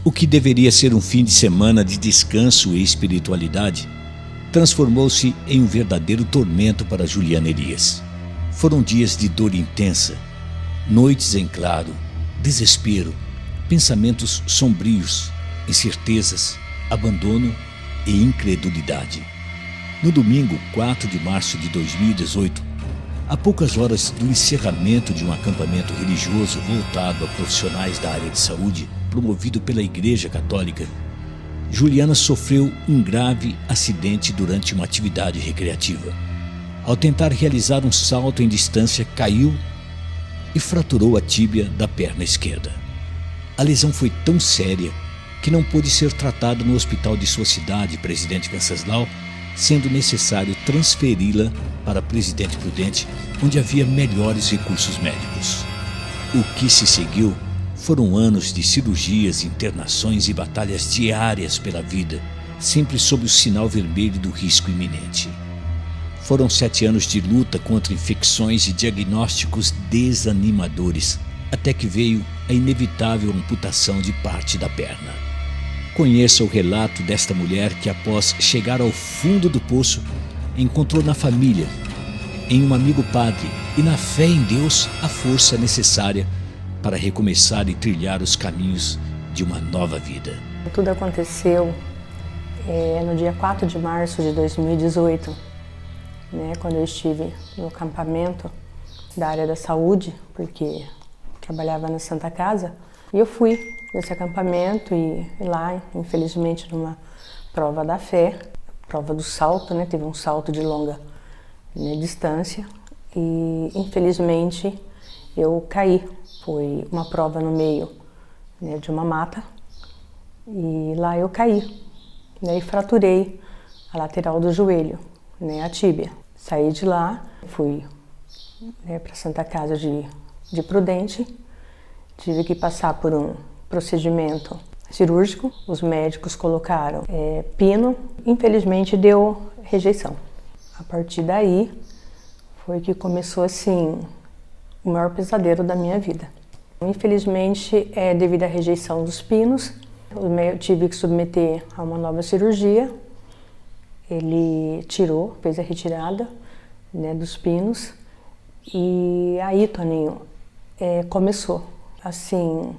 O que deveria ser um fim de semana de descanso e espiritualidade transformou-se em um verdadeiro tormento para Juliana Elias. Foram dias de dor intensa, noites em claro, desespero, pensamentos sombrios, incertezas, abandono e incredulidade. No domingo 4 de março de 2018, a poucas horas do encerramento de um acampamento religioso voltado a profissionais da área de saúde, promovido pela Igreja Católica, Juliana sofreu um grave acidente durante uma atividade recreativa. Ao tentar realizar um salto em distância, caiu e fraturou a tíbia da perna esquerda. A lesão foi tão séria que não pôde ser tratada no hospital de sua cidade, Presidente Venceslau, sendo necessário transferi-la para Presidente Prudente, onde havia melhores recursos médicos. O que se seguiu foram anos de cirurgias, internações e batalhas diárias pela vida, sempre sob o sinal vermelho do risco iminente. Foram 7 anos de luta contra infecções e diagnósticos desanimadores, até que veio a inevitável amputação de parte da perna. Conheça o relato desta mulher que, após chegar ao fundo do poço, encontrou na família, em um amigo padre e na fé em Deus a força necessária para recomeçar e trilhar os caminhos de uma nova vida. Tudo aconteceu no dia 4 de março de 2018, quando eu estive no acampamento da área da saúde, porque trabalhava na Santa Casa, e eu fui nesse acampamento e lá, infelizmente, numa prova da fé, prova do salto, teve um salto de longa distância e, infelizmente, eu caí. Foi uma prova no meio de uma mata e lá eu caí e fraturei a lateral do joelho, a tíbia. Saí de lá, fui para a Santa Casa de Prudente, tive que passar por um procedimento cirúrgico, os médicos colocaram pino, infelizmente deu rejeição. A partir daí foi que começou assim o maior pesadelo da minha vida. Infelizmente, devido à rejeição dos pinos, eu tive que submeter a uma nova cirurgia. Ele fez a retirada dos pinos e aí, Toninho, começou assim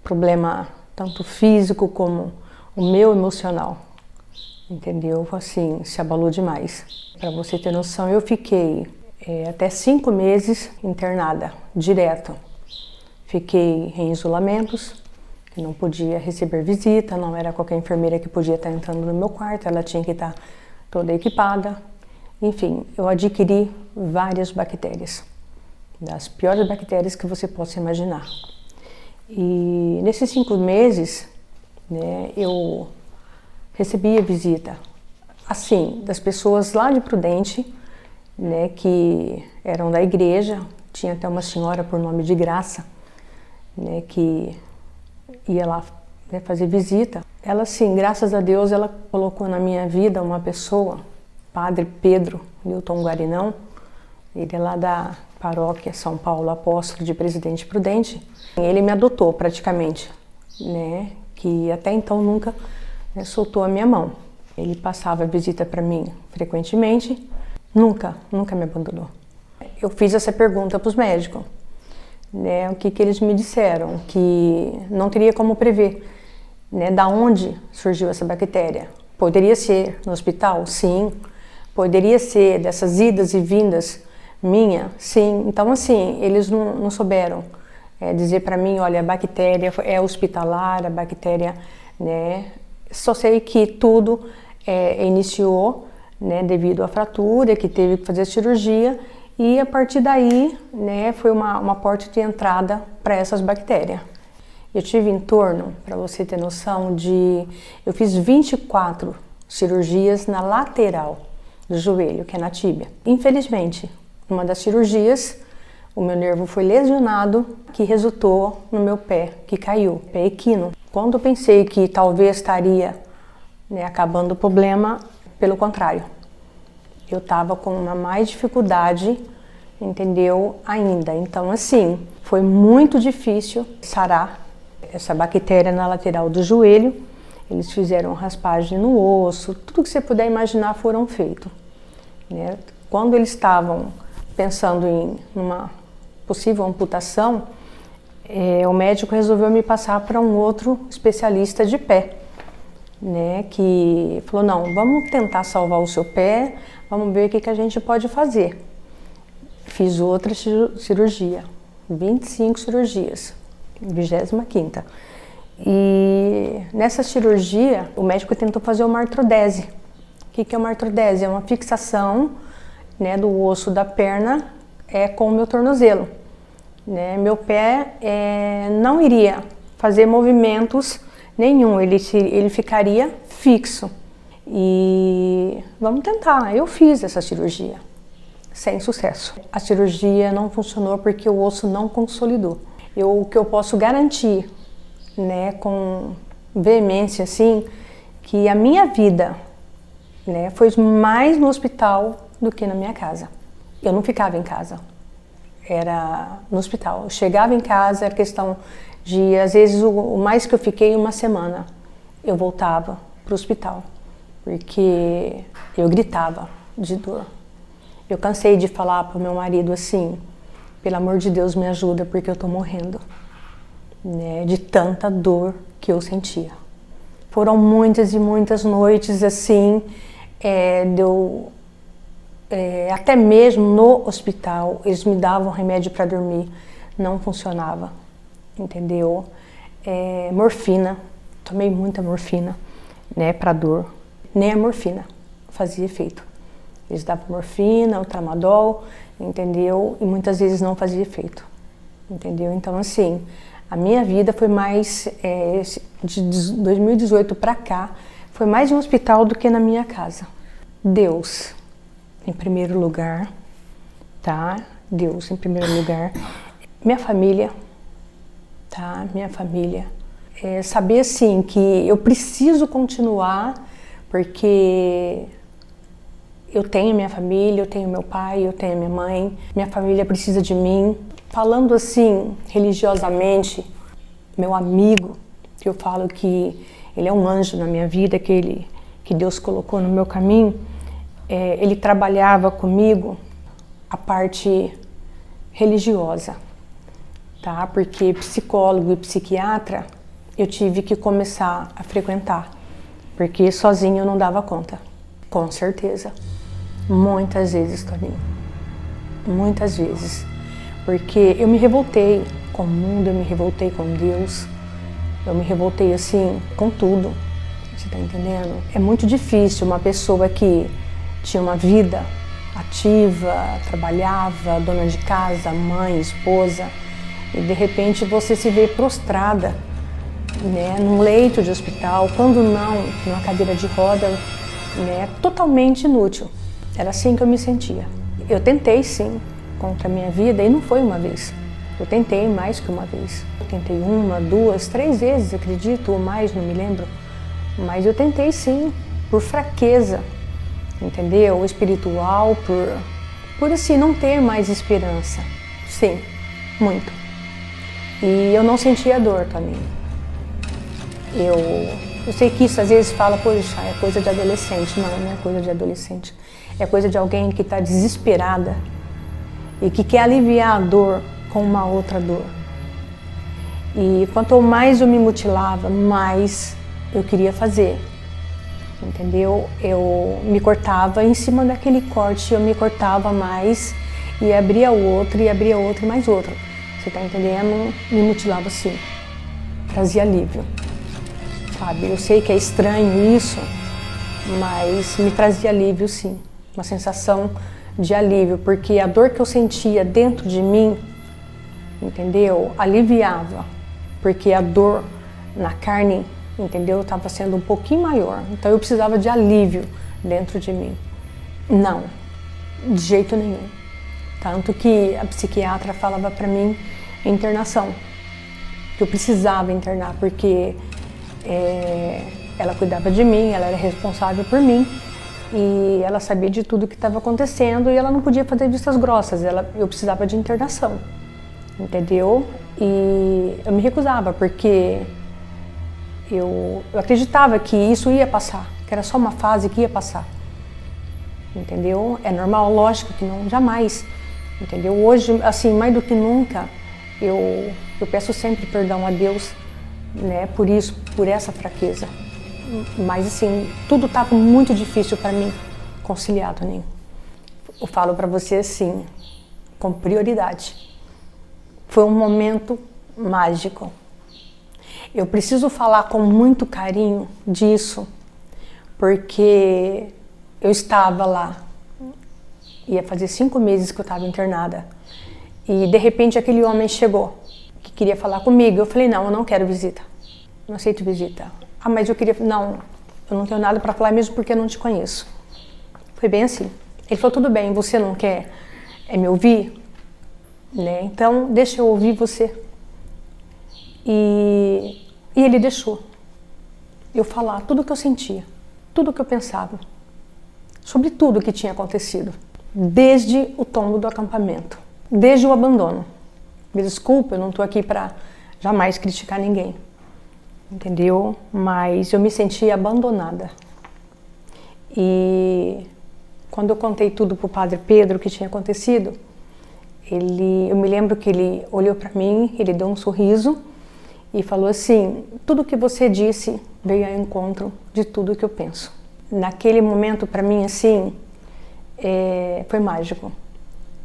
problema tanto físico como o meu emocional, entendeu? Assim, se abalou demais. Para você ter noção, eu fiquei até 5 meses internada, direto. Fiquei em isolamentos, não podia receber visita, não era qualquer enfermeira que podia estar entrando no meu quarto, ela tinha que estar toda equipada. Enfim, eu adquiri várias bactérias, das piores bactérias que você possa imaginar. E nesses 5 meses, eu recebia visita, assim, das pessoas lá de Prudente, que eram da igreja. Tinha até uma senhora por nome de Graça, que ia lá fazer visita. Ela, assim, graças a Deus, ela colocou na minha vida uma pessoa, Padre Pedro Newton Guarinão. Ele é lá da paróquia São Paulo Apóstolo de Presidente Prudente. Ele me adotou praticamente, que até então nunca soltou a minha mão. Ele passava visita para mim frequentemente, nunca me abandonou. Eu fiz essa pergunta para os médicos, o que eles me disseram, que não teria como prever, da onde surgiu essa bactéria. Poderia ser no hospital? Sim. Poderia ser dessas idas e vindas minha? Sim. Então, assim, eles não souberam dizer para mim, olha, a bactéria é hospitalar, a bactéria, Só sei que tudo iniciou, devido à fratura, que teve que fazer a cirurgia, e a partir daí, foi uma porta de entrada para essas bactérias. Eu tive em torno, para você ter noção, eu fiz 24 cirurgias na lateral do joelho, que é na tíbia. Infelizmente, numa das cirurgias, o meu nervo foi lesionado, que resultou no meu pé, que caiu, pé equino. Quando eu pensei que talvez estaria acabando o problema, pelo contrário, eu estava com uma mais dificuldade, entendeu, ainda. Então, assim, foi muito difícil sarar essa bactéria na lateral do joelho. Eles fizeram raspagem no osso, tudo que você puder imaginar foram feitos, né? Quando eles estavam pensando em uma possível amputação, o médico resolveu me passar para um outro especialista de pé, né? Que falou, não, vamos tentar salvar o seu pé, vamos ver o que a gente pode fazer. Fiz outra cirurgia, 25 cirurgias, 25ª. E nessa cirurgia, o médico tentou fazer uma artrodese. O que é uma artrodese? É uma fixação, né, do osso da perna com o meu tornozelo. Né? Meu pé não iria fazer movimentos nenhum, ele ficaria fixo. E vamos tentar. Eu fiz essa cirurgia, sem sucesso. A cirurgia não funcionou porque o osso não consolidou. O que eu posso garantir, né, com veemência, assim, que a minha vida, né, foi mais no hospital do que na minha casa. Eu não ficava em casa, era no hospital. Eu chegava em casa, era questão de, às vezes, o mais que eu fiquei, uma semana, eu voltava para o hospital, porque eu gritava de dor. Eu cansei de falar para o meu marido assim, pelo amor de Deus, me ajuda, porque eu estou morrendo. Né, de tanta dor que eu sentia. Foram muitas e muitas noites assim, até mesmo no hospital, eles me davam remédio para dormir, não funcionava, entendeu? Morfina, tomei muita morfina, né, para dor, nem a morfina fazia efeito. Eles davam morfina, o tramadol, entendeu? E muitas vezes não fazia efeito, entendeu? Então assim, a minha vida foi mais, de 2018 para cá, foi mais em um hospital do que na minha casa. Deus, em primeiro lugar, tá? Deus, em primeiro lugar. Minha família, tá? Minha família. Saber, assim, que eu preciso continuar, porque eu tenho minha família, eu tenho meu pai, eu tenho minha mãe, minha família precisa de mim. Falando assim, religiosamente, meu amigo, que eu falo que ele é um anjo na minha vida, que Deus colocou no meu caminho, ele trabalhava comigo a parte religiosa, tá? Porque psicólogo e psiquiatra eu tive que começar a frequentar, porque sozinho eu não dava conta, com certeza. Muitas vezes, Toninho, muitas vezes. Porque eu me revoltei com o mundo, eu me revoltei com Deus, eu me revoltei assim com tudo, você tá entendendo? É muito difícil uma pessoa que tinha uma vida ativa, trabalhava, dona de casa, mãe, esposa, e de repente você se vê prostrada, né, num leito de hospital, quando não, numa cadeira de roda, né, totalmente inútil. Era assim que eu me sentia. Eu tentei sim, contra a minha vida, e não foi uma vez. Eu tentei mais que uma vez. Eu tentei 1, 2, 3 vezes, acredito, ou mais, não me lembro. Mas eu tentei sim, por fraqueza, entendeu? Espiritual, por assim, não ter mais esperança. Sim, muito. E eu não sentia dor também. Eu sei que isso às vezes fala, poxa, é coisa de adolescente. Não, não é coisa de adolescente. É coisa de alguém que está desesperada e que quer aliviar a dor com uma outra dor. E quanto mais eu me mutilava, mais eu queria fazer, entendeu? Eu me cortava, em cima daquele corte eu me cortava mais e abria outro, e mais outro. Você tá entendendo? Me mutilava assim, trazia alívio, sabe? Eu sei que é estranho isso, mas me trazia alívio sim, uma sensação de alívio, porque a dor que eu sentia dentro de mim, entendeu? Aliviava, porque a dor na carne, entendeu? Estava sendo um pouquinho maior, então eu precisava de alívio dentro de mim. Não, de jeito nenhum. Tanto que a psiquiatra falava para mim internação, que eu precisava internar, porque ela cuidava de mim, ela era responsável por mim, e ela sabia de tudo que estava acontecendo e ela não podia fazer vistas grossas, eu precisava de internação. entendeu? E eu me recusava, porque eu acreditava que isso ia passar, que era só uma fase que ia passar, entendeu? É normal, lógico que não, jamais, entendeu? Hoje, assim, mais do que nunca, eu peço sempre perdão a Deus, né, por isso, por essa fraqueza. Mas, assim, tudo estava muito difícil para mim conciliar, Toninho. Eu falo para você, assim, com prioridade. Foi um momento mágico. Eu preciso falar com muito carinho disso, porque eu estava lá, ia fazer 5 meses que eu estava internada, e de repente aquele homem chegou, que queria falar comigo. Eu falei, não, eu não quero visita, não aceito visita. Ah, mas eu queria, não, eu não tenho nada para falar mesmo porque eu não te conheço. Foi bem assim. Ele falou, tudo bem, você não quer me ouvir? Né? Então, deixa eu ouvir você. E ele deixou eu falar tudo o que eu sentia, tudo o que eu pensava, sobre tudo o que tinha acontecido, desde o tombo do acampamento, desde o abandono. Me desculpa, eu não estou aqui para jamais criticar ninguém, entendeu? Mas eu me sentia abandonada. E quando eu contei tudo para o Padre Pedro, o que tinha acontecido, eu me lembro que ele olhou para mim, ele deu um sorriso e falou assim, tudo que você disse veio ao encontro de tudo que eu penso. Naquele momento, para mim, assim, foi mágico.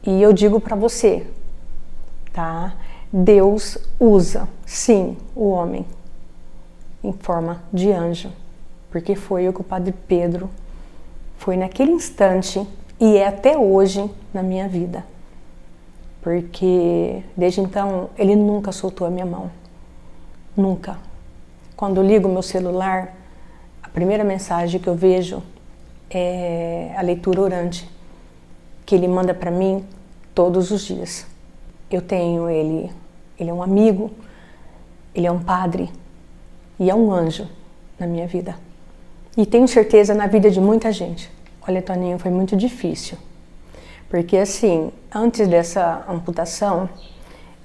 E eu digo para você, tá? Deus usa, sim, o homem em forma de anjo, porque foi o que o Padre Pedro foi naquele instante e é até hoje na minha vida. Porque desde então ele nunca soltou a minha mão, nunca. Quando eu ligo meu celular, a primeira mensagem que eu vejo é a leitura orante que ele manda para mim todos os dias. Eu tenho ele é um amigo, ele é um padre e é um anjo na minha vida. E tenho certeza na vida de muita gente. Olha, Toninho, foi muito difícil. Porque assim, antes dessa amputação,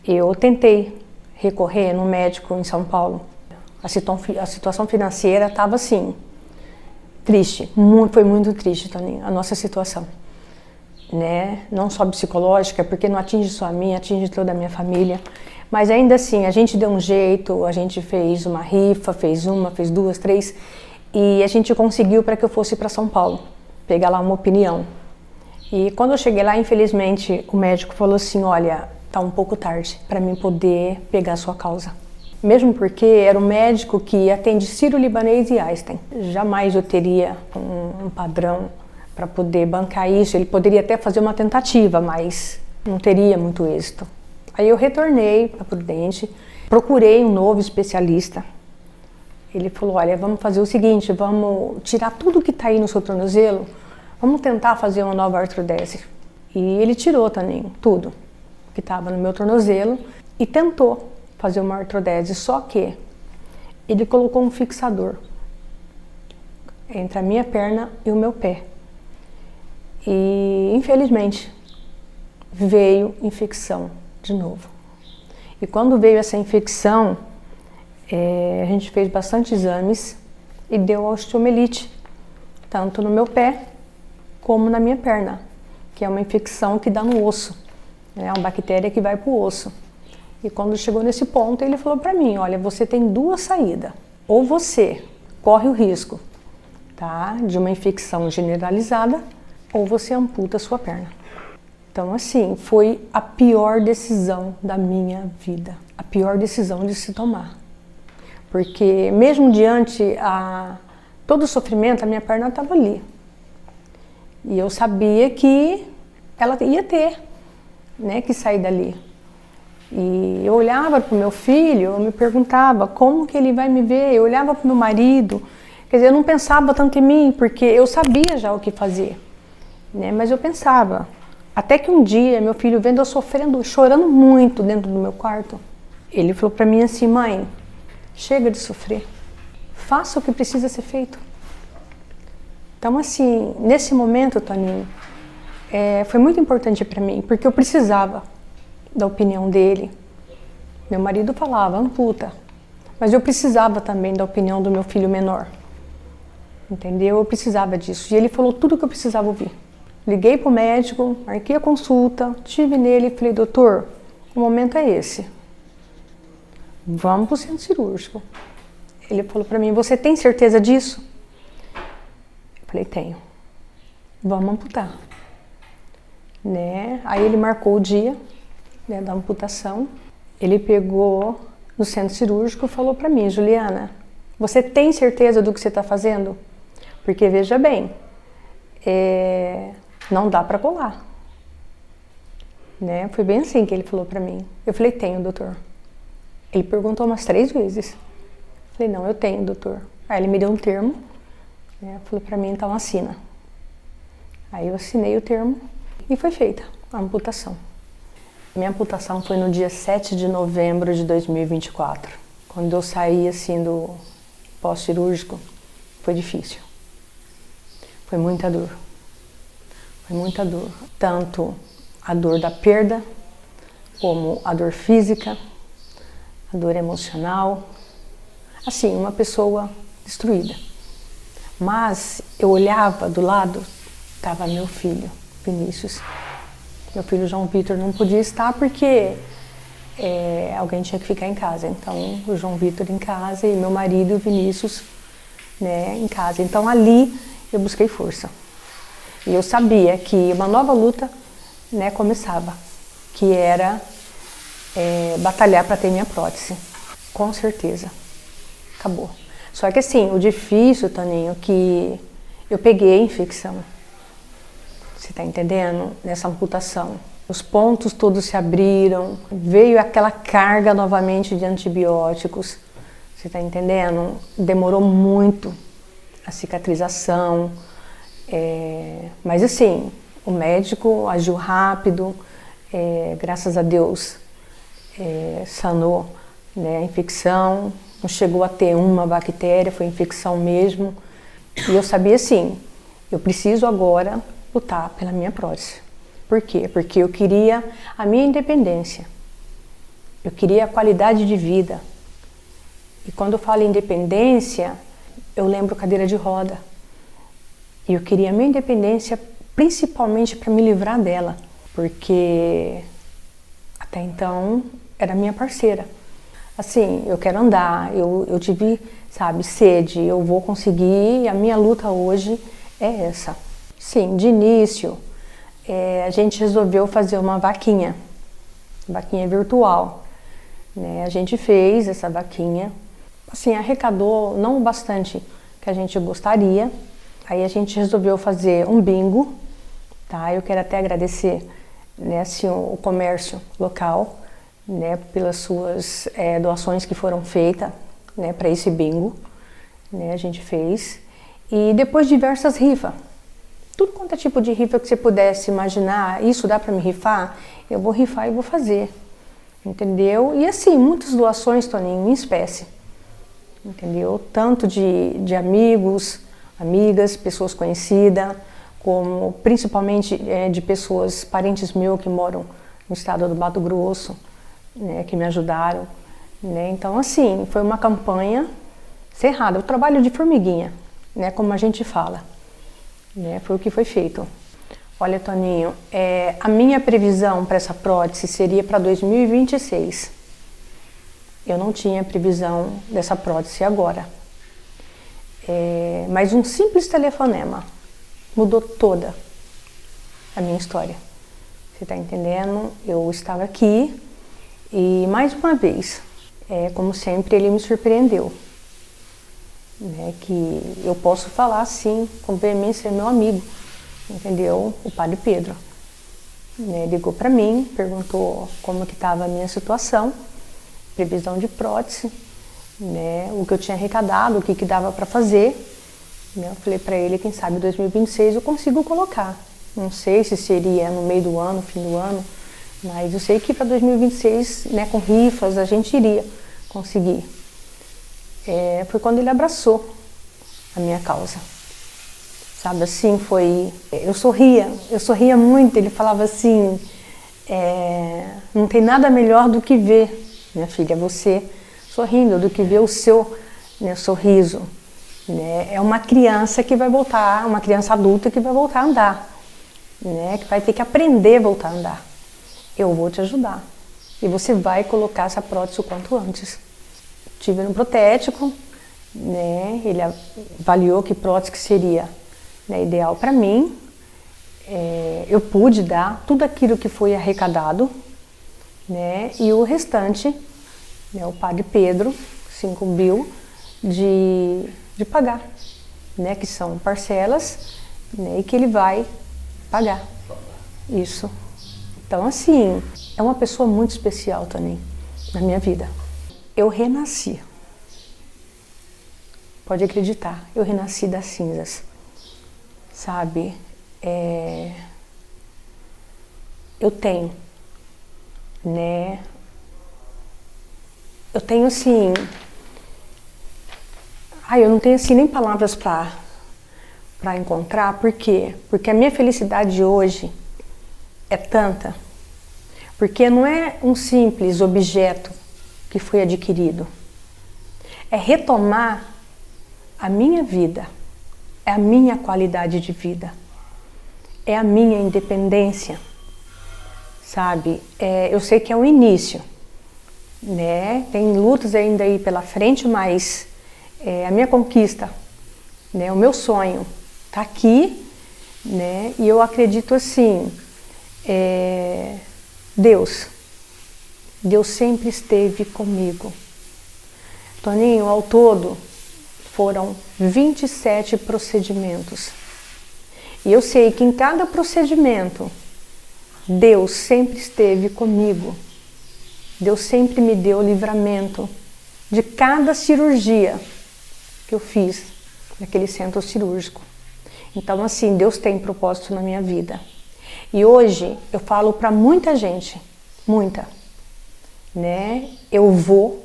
eu tentei recorrer no médico em São Paulo. A situação financeira estava assim, triste, foi muito triste, Toninho, a nossa situação. Né? Não só psicológica, porque não atinge só a mim, atinge toda a minha família. Mas ainda assim, a gente deu um jeito, a gente fez uma rifa, fez 2, 3, e a gente conseguiu para que eu fosse para São Paulo, pegar lá uma opinião. E quando eu cheguei lá, infelizmente, o médico falou assim, olha, tá um pouco tarde para mim poder pegar a sua causa. Mesmo porque era um médico que atende Sírio-Libanês e Einstein. Jamais eu teria um padrão para poder bancar isso. Ele poderia até fazer uma tentativa, mas não teria muito êxito. Aí eu retornei para Prudente, procurei um novo especialista. Ele falou, olha, vamos fazer o seguinte, vamos tirar tudo que está aí no seu tornozelo, vamos tentar fazer uma nova artrodese. E ele tirou também tudo que estava no meu tornozelo e tentou fazer uma artrodese, só que ele colocou um fixador entre a minha perna e o meu pé. E, infelizmente, veio infecção de novo. E quando veio essa infecção, a gente fez bastante exames e deu osteomielite, tanto no meu pé como na minha perna, que é uma infecção que dá no osso, é uma bactéria que vai para o osso. E quando chegou nesse ponto, ele falou para mim, olha, você tem 2 saídas. Ou você corre o risco, tá, de uma infecção generalizada, ou você amputa a sua perna. Então, assim, foi a pior decisão da minha vida, a pior decisão de se tomar. Porque mesmo diante todo o sofrimento, a minha perna estava ali. E eu sabia que ela ia ter, né, que sair dali. E eu olhava para o meu filho, eu me perguntava como que ele vai me ver. Eu olhava para o meu marido, quer dizer, eu não pensava tanto em mim, porque eu sabia já o que fazer, né? Mas eu pensava. Até que um dia, meu filho vendo eu sofrendo, chorando muito dentro do meu quarto, ele falou para mim assim, mãe, chega de sofrer, faça o que precisa ser feito. Então, assim, nesse momento, Toninho, foi muito importante para mim, porque eu precisava da opinião dele. Meu marido falava, amputa. Mas eu precisava também da opinião do meu filho menor. Entendeu? Eu precisava disso. E ele falou tudo o que eu precisava ouvir. Liguei pro médico, marquei a consulta, estive nele e falei, doutor, o momento é esse. Vamos pro centro cirúrgico. Ele falou para mim, você tem certeza disso? Eu falei, tenho. Vamos amputar. Né? Aí ele marcou o dia, né, da amputação. Ele pegou no centro cirúrgico e falou para mim, Juliana, você tem certeza do que você está fazendo? Porque veja bem, não dá para colar. Né? Foi bem assim que ele falou para mim. Eu falei, tenho, doutor. Ele perguntou umas 3 vezes. Eu falei, não, eu tenho, doutor. Aí ele me deu um termo, né? Falou para mim, então assina. Aí eu assinei o termo e foi feita a amputação. Minha amputação foi no dia 7 de novembro de 2024. Quando eu saí assim do pós-cirúrgico, foi difícil. Foi muita dor. Foi muita dor. Tanto a dor da perda, como a dor física, a dor emocional. Assim, uma pessoa destruída. Mas eu olhava do lado, estava meu filho, Vinícius. Meu filho João Vitor não podia estar porque alguém tinha que ficar em casa. Então, o João Vitor em casa e meu marido e o Vinícius, né, em casa. Então, ali eu busquei força. E eu sabia que uma nova luta, né, começava, que era batalhar para ter minha prótese. Com certeza. Acabou. Só que assim, o difícil, Toninho, que eu peguei a infecção. Você tá entendendo? Nessa amputação. Os pontos todos se abriram, veio aquela carga novamente de antibióticos. Você tá entendendo? Demorou muito a cicatrização. Mas assim, o médico agiu rápido, graças a Deus sanou, né, a infecção. Não chegou a ter uma bactéria, foi infecção mesmo. E eu sabia assim, eu preciso agora lutar pela minha prótese. Por quê? Porque eu queria a minha independência. Eu queria a qualidade de vida. E quando eu falo independência, eu lembro cadeira de roda. E eu queria a minha independência principalmente para me livrar dela. Porque até então era minha parceira. Assim, eu quero andar, eu tive, sabe, sede, eu vou conseguir, a minha luta hoje é essa. Sim, de início, a gente resolveu fazer uma vaquinha virtual, né? A gente fez essa vaquinha, assim, arrecadou não o bastante que a gente gostaria, aí a gente resolveu fazer um bingo, tá? Eu quero até agradecer, né, assim, o comércio local, né, pelas suas doações que foram feitas, né, para esse bingo, né, a gente fez. E depois diversas rifas. Tudo quanto é tipo de rifa que você pudesse imaginar, isso dá para me rifar? Eu vou rifar e vou fazer, entendeu? E assim, muitas doações, Toninho, em espécie, entendeu? Tanto de amigos, amigas, pessoas conhecidas, como principalmente de pessoas, parentes meus que moram no estado do Mato Grosso, né, que me ajudaram, né? Então assim, foi uma campanha cerrada, o trabalho de formiguinha, né, como a gente fala, né, foi o que foi feito. Olha, Toninho, a minha previsão para essa prótese seria para 2026. Eu não tinha previsão dessa prótese agora, mas um simples telefonema mudou toda a minha história. Você está entendendo? Eu estava aqui e mais uma vez, como sempre, ele me surpreendeu, né, que eu posso falar assim, com veemência, é meu amigo, entendeu? O Padre Pedro, né, ligou para mim, perguntou como que estava a minha situação, previsão de prótese, né, o que eu tinha arrecadado, o que dava para fazer, né? Eu falei para ele, quem sabe 2026 eu consigo colocar, não sei se seria no meio do ano, fim do ano, mas eu sei que para 2026, né, com rifas, a gente iria conseguir. Foi quando ele abraçou a minha causa. Sabe, assim, foi... Eu sorria muito, ele falava assim, não tem nada melhor do que ver, minha filha, você sorrindo, do que ver o seu, né, sorriso. Né? É uma criança que vai voltar, uma criança adulta que vai voltar a andar, né? Que vai ter que aprender a voltar a andar. Eu vou te ajudar. E você vai colocar essa prótese o quanto antes. Tive no protético, né? Ele avaliou que prótese que seria, né, ideal para mim. Eu pude dar tudo aquilo que foi arrecadado, né? E o restante, né, o padre Pedro se incumbiu de pagar, né? Que são parcelas, né, e que ele vai pagar. Isso. Então, assim, é uma pessoa muito especial também na minha vida. Eu renasci. Pode acreditar, eu renasci das cinzas, sabe? Eu tenho, né? Eu tenho, assim... eu não tenho, assim, nem palavras para encontrar. Por quê? Porque a minha felicidade de hoje é tanta. Porque não é um simples objeto que foi adquirido. É retomar a minha vida, é a minha qualidade de vida, é a minha independência, sabe? Eu sei que é o início, né? Tem lutas ainda aí pela frente, mas a minha conquista, né? O meu sonho está aqui, né? E eu acredito assim, Deus sempre esteve comigo. Toninho, ao todo foram 27 procedimentos. E eu sei que em cada procedimento, Deus sempre esteve comigo. Deus sempre me deu livramento de cada cirurgia que eu fiz naquele centro cirúrgico. Então, assim, Deus tem propósito na minha vida. E hoje eu falo para muita gente, muita, né? Eu vou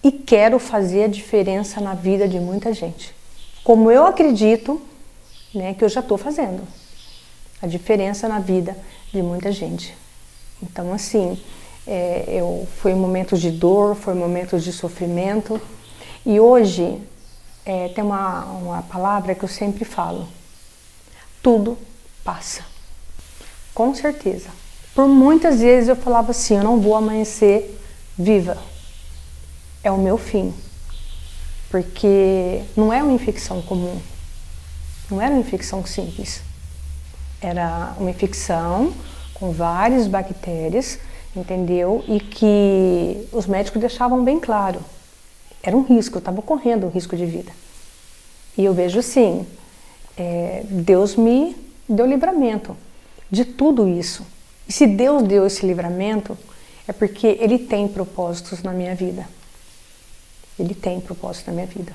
e quero fazer a diferença na vida de muita gente. Como eu acredito, né, que eu já estou fazendo a diferença na vida de muita gente. Então, assim, foi momentos de dor, foi momentos de sofrimento. E hoje tem uma palavra que eu sempre falo: tudo passa. Com certeza. Por muitas vezes eu falava assim, eu não vou amanhecer viva. É o meu fim. Porque não é uma infecção comum. Não era uma infecção simples. Era uma infecção com várias bactérias, entendeu? E que os médicos deixavam bem claro. Era um risco, eu estava correndo um risco de vida. E eu vejo assim, Deus me deu livramento de tudo isso. E se Deus deu esse livramento, é porque Ele tem propósitos na minha vida. Ele tem propósito na minha vida.